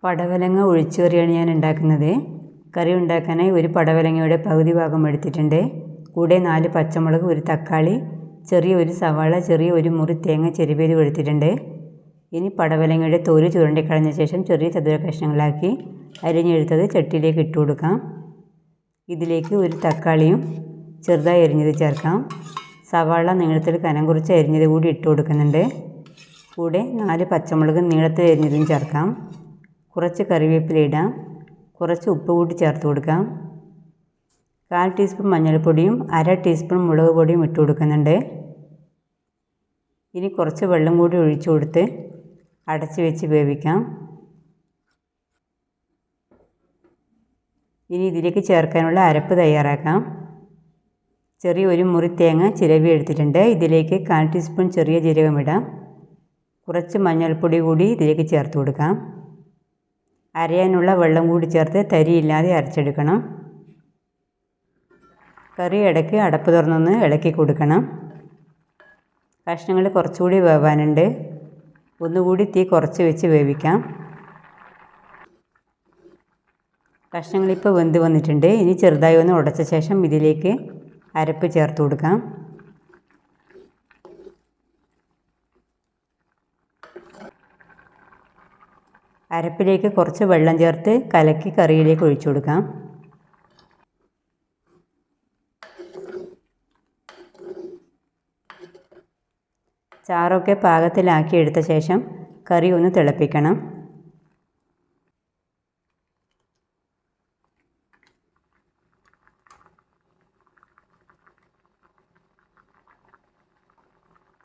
പടവലങ്ങ ഒഴിച്ചുകറിയാണ് ഞാൻ ഉണ്ടാക്കുന്നത്. കറി ഉണ്ടാക്കാനായി ഒരു പടവലങ്ങയുടെ പകുതി ഭാഗം എടുത്തിട്ടുണ്ട്. കൂടെ 4 പച്ചമുളക്, ഒരു തക്കാളി, ചെറിയ ഒരു സവാള, ചെറിയ ഒരു മുറി തേങ്ങ ചെരുവേത് എടുത്തിട്ടുണ്ട്. ഇനി പടവലങ്ങയുടെ തോല് ചുരണ്ടിക്കളഞ്ഞ ശേഷം ചെറിയ ചതുര കഷ്ണങ്ങളാക്കി അരിഞ്ഞെടുത്തത് ചട്ടിയിലേക്ക് ഇട്ട് കൊടുക്കാം. ഇതിലേക്ക് ഒരു തക്കാളിയും ചെറുതായി അരിഞ്ഞത് ചേർക്കാം. സവാള നീളത്തിൽ കനം കുറച്ച് അരിഞ്ഞത് കൂടി ഇട്ട് കൊടുക്കുന്നുണ്ട്. കൂടെ 4 പച്ചമുളക് നീളത്തിൽ അരിഞ്ഞതും ചേർക്കാം. കുറച്ച് കറിവേപ്പില ഇടാം. കുറച്ച് ഉപ്പ് കൂടി ചേർത്ത് കൊടുക്കാം. 1/4 ടീസ്പൂൺ മഞ്ഞൾപ്പൊടിയും 1/2 ടീസ്പൂൺ മുളക് പൊടിയും ഇട്ട് കൊടുക്കുന്നുണ്ട്. ഇനി കുറച്ച് വെള്ളം കൂടി ഒഴിച്ചു കൊടുത്ത് അടച്ച് വെച്ച് വേവിക്കാം. ഇനി ഇതിലേക്ക് ചേർക്കാനുള്ള അരപ്പ് തയ്യാറാക്കാം. ചെറിയ ഒരു മുറി തേങ്ങ ചിരവി എടുത്തിട്ടുണ്ട്. ഇതിലേക്ക് 1/4 ടീസ്പൂൺ ചെറിയ ജീരകം ഇടാം. കുറച്ച് മഞ്ഞൾപ്പൊടി കൂടി ഇതിലേക്ക് ചേർത്ത് കൊടുക്കാം. അരയാനുള്ള വെള്ളം കൂടി ചേർത്ത് തരിയില്ലാതെ അരച്ചെടുക്കണം. കറി ഇടയ്ക്ക് അടപ്പ് തുറന്നൊന്ന് ഇളക്കി കൊടുക്കണം. കഷ്ണങ്ങൾ കുറച്ചുകൂടി വേവാനുണ്ട്. ഒന്നുകൂടി തീ കുറച്ച് വെച്ച് വേവിക്കാം. കഷ്ണങ്ങളിപ്പോൾ വെന്ത് വന്നിട്ടുണ്ട്. ഇനി ചെറുതായി ഒന്ന് ഉടച്ച ശേഷം ഇതിലേക്ക് അരപ്പ് ചേർത്ത് കൊടുക്കാം. അരപ്പിലേക്ക് കുറച്ച് വെള്ളം ചേർത്ത് കലക്കി കറിയിലേക്ക് ഒഴിച്ചു കൊടുക്കാം. ചാറൊക്കെ പാകത്തിലാക്കി എടുത്ത ശേഷം കറി ഒന്ന് തിളപ്പിക്കണം.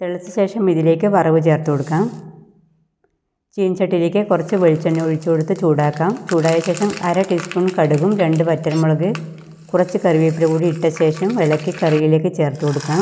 തിളച്ച ശേഷം ഇതിലേക്ക് വറവ് ചേർത്ത് കൊടുക്കാം. ചീനച്ചട്ടിയിലേക്ക് കുറച്ച് വെളിച്ചെണ്ണ ഒഴിച്ചു കൊടുത്ത് ചൂടാക്കാം. ചൂടായ ശേഷം 1/2 ടീസ്പൂൺ കടുകും 2 വറ്റൽമുളക്, കുറച്ച് കറിവേപ്പില കൂടി ഇട്ട ശേഷം ഇളക്കി കറിയിലേക്ക് ചേർത്ത് കൊടുക്കാം.